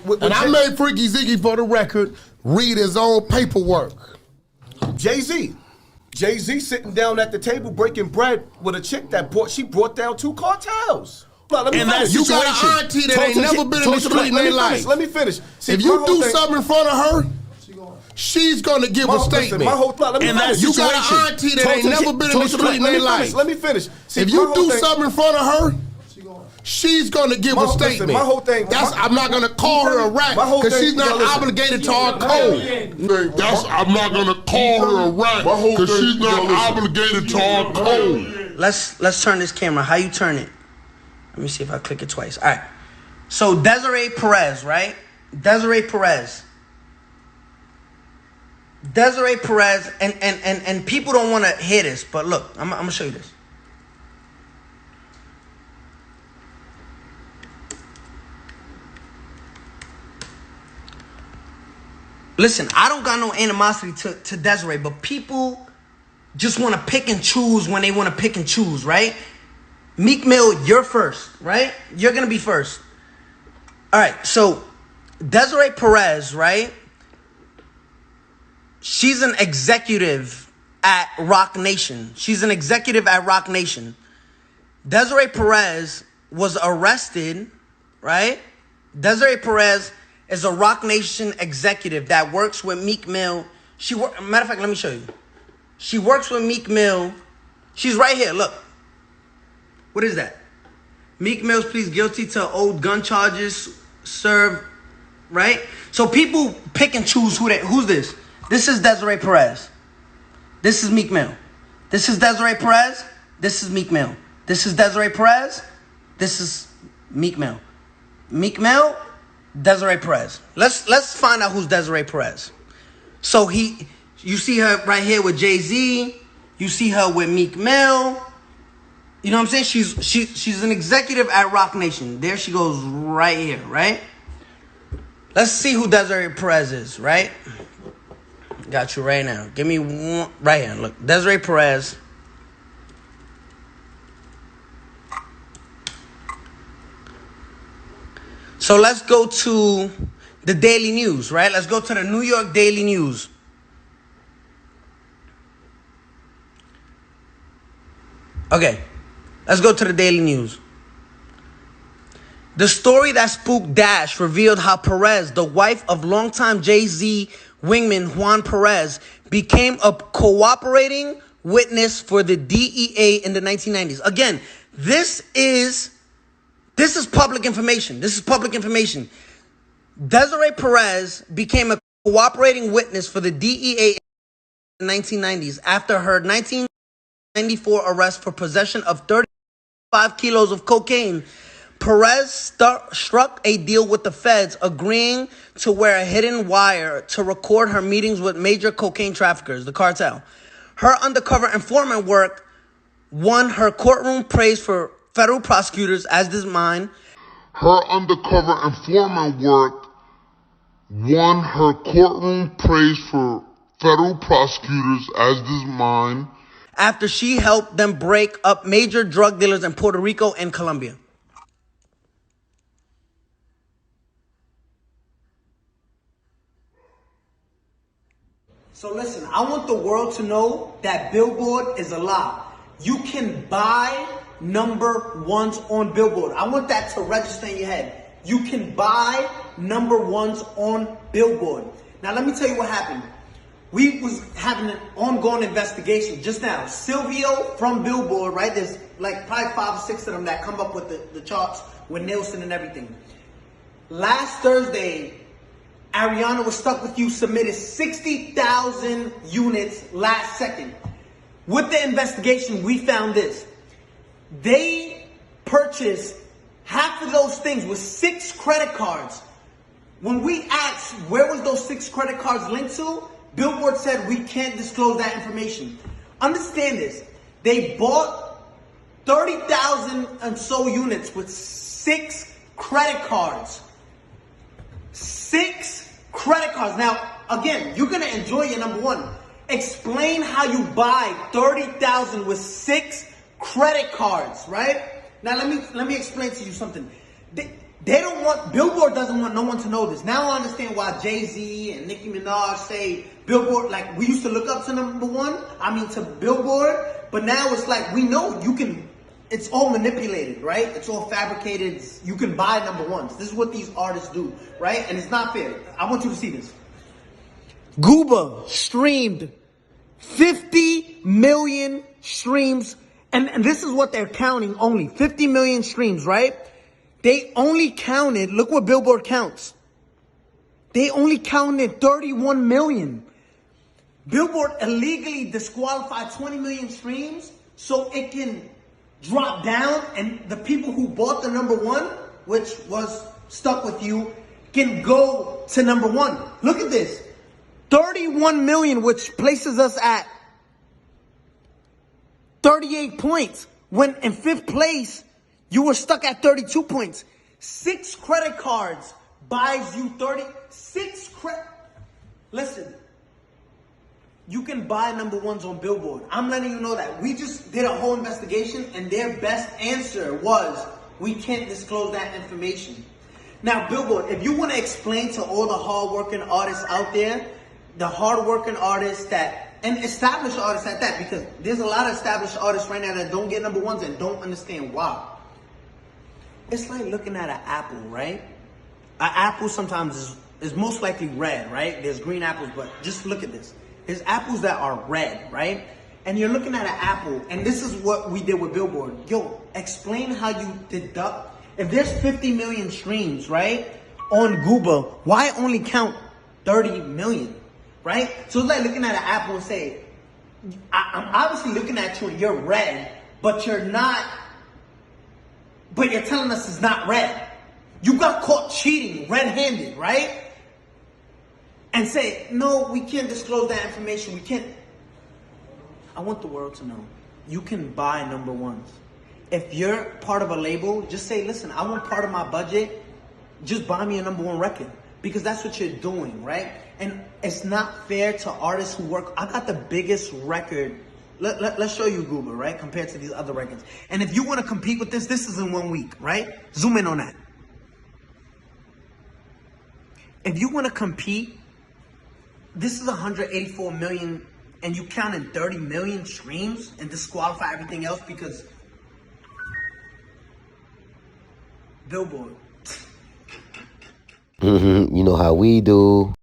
And I made Freaky Ziggy, for the record, read his own paperwork. Jay-Z sitting down at the table breaking bread with a chick that brought down 2 cartels. Well, and that's you got an auntie that ain't never been in the street in their life. Let me finish. See, if you do something in front of her, she's gonna give a statement. And that's you got an auntie that ain't never been in the street in their life. Let me finish. See, if you do something in front of her, she's gonna give a statement. My whole thing. I'm not gonna call her a rat because she's not obligated to our code. I'm not gonna call her a rat because she's not obligated to our code. Let's turn this camera. How you turn it? Let me see if I click it twice. All right. So Desiree Perez, right? Desiree Perez, and people don't want to hear this, but look, I'm gonna show you this. Listen, I don't got no animosity to Desiree, but people just want to pick and choose when they want to pick and choose, right? Meek Mill, you're first, right? You're going to be first. All right, so Desiree Perez, right? She's an executive at Rock Nation. Desiree Perez was arrested, right? Desiree Perez is a Rock Nation executive that works with Meek Mill. Matter of fact, let me show you. She works with Meek Mill. She's right here, look. What is that? Meek Mill pleads guilty to old gun charges served, right? So people pick and choose who's this? This is Desiree Perez. This is Meek Mill. This is Desiree Perez. This is Meek Mill. This is Desiree Perez. This is Meek Mill. Meek Mill, Desiree Perez. Let's find out who's Desiree Perez. So you see her right here with Jay-Z. You see her with Meek Mill. You know what I'm saying? She's an executive at Rock Nation. There she goes right here, right? Let's see who Desiree Perez is, right? Got you right now. Give me one right here. Look, Desiree Perez. So let's go to the Daily News, right? Let's go to the New York Daily News. Okay, let's go to the Daily News. The story that spooked Dash revealed how Perez, the wife of longtime Jay-Z wingman Juan Perez, became a cooperating witness for the DEA in the 1990s. Again, this is public information. Desiree Perez became a cooperating witness for the DEA in the 1990s after her 1994 arrest for possession of 35 kilos of cocaine. Perez struck a deal with the feds, agreeing to wear a hidden wire to record her meetings with major cocaine traffickers, the cartel. Her undercover informant work won her courtroom praise for federal prosecutors, as does mine. Her undercover informant work won her courtroom praise for federal prosecutors, as does mine. After she helped them break up major drug dealers in Puerto Rico and Colombia. So listen, I want the world to know that Billboard is a lie. You can buy number ones on Billboard. I want that to register in your head. You can buy number ones on Billboard. Now let me tell you what happened. We was having an ongoing investigation just now. Silvio from Billboard, right? There's like probably 5 or 6 of them that come up with the charts with Nielsen and everything. Last Thursday, Ariana Was Stuck With You submitted 60,000 units last second. With the investigation, we found this. They purchased half of those things with 6 credit cards. When we asked where was those 6 credit cards linked to, Billboard said we can't disclose that information. Understand this. They bought 30,000 and so units with 6 credit cards. 6 credit cards. Now, again, you're going to enjoy your number one. Explain how you buy 30,000 with 6 credit cards, right? Now, let me explain to you something. They don't want, Billboard doesn't want no one to know this. Now I understand why Jay-Z and Nicki Minaj say Billboard, like we used to look up to to Billboard, but now it's like we know you can, it's all manipulated, right? It's all fabricated. You can buy number ones. This is what these artists do, right? And it's not fair. I want you to see this. Gooba streamed 50 million streams, and this is what they're counting only, 50 million streams, right? They only counted, look what Billboard counts. They only counted 31 million. Billboard illegally disqualified 20 million streams so it can drop down and the people who bought the number one, which was Stuck With You, can go to number one. Look at this. 31 million, which places us at 38 points. When in 5th place, you were stuck at 32 points. 6 credit cards buys you 36 credit. Listen, you can buy number ones on Billboard. I'm letting you know that. We just did a whole investigation and their best answer was, we can't disclose that information. Now, Billboard, if you want to explain to all the hard-working artists out there, the hard-working artists and established artists at that, because there's a lot of established artists right now that don't get number ones and don't understand why. It's like looking at an apple, right? An apple sometimes is most likely red, right? There's green apples, but just look at this. There's apples that are red, right? And you're looking at an apple, and this is what we did with Billboard. Yo, explain how you deduct. If there's 50 million streams, right, on Google, why only count 30 million, right? So it's like looking at an apple and say, I'm obviously looking at you and you're red, but you're not. But you're telling us it's not red. You got caught cheating red-handed, right? And say, no, we can't disclose that information. We can't. I want the world to know. You can buy number ones. If you're part of a label, just say, listen, I want part of my budget. Just buy me a number one record. Because that's what you're doing, right? And it's not fair to artists who work. I got the biggest record. Let's show you Google, right? Compared to these other records. And if you want to compete with this is in 1 week, right? Zoom in on that. If you want to compete, this is 184 million and you counted 30 million streams and disqualify everything else because Billboard. You know how we do.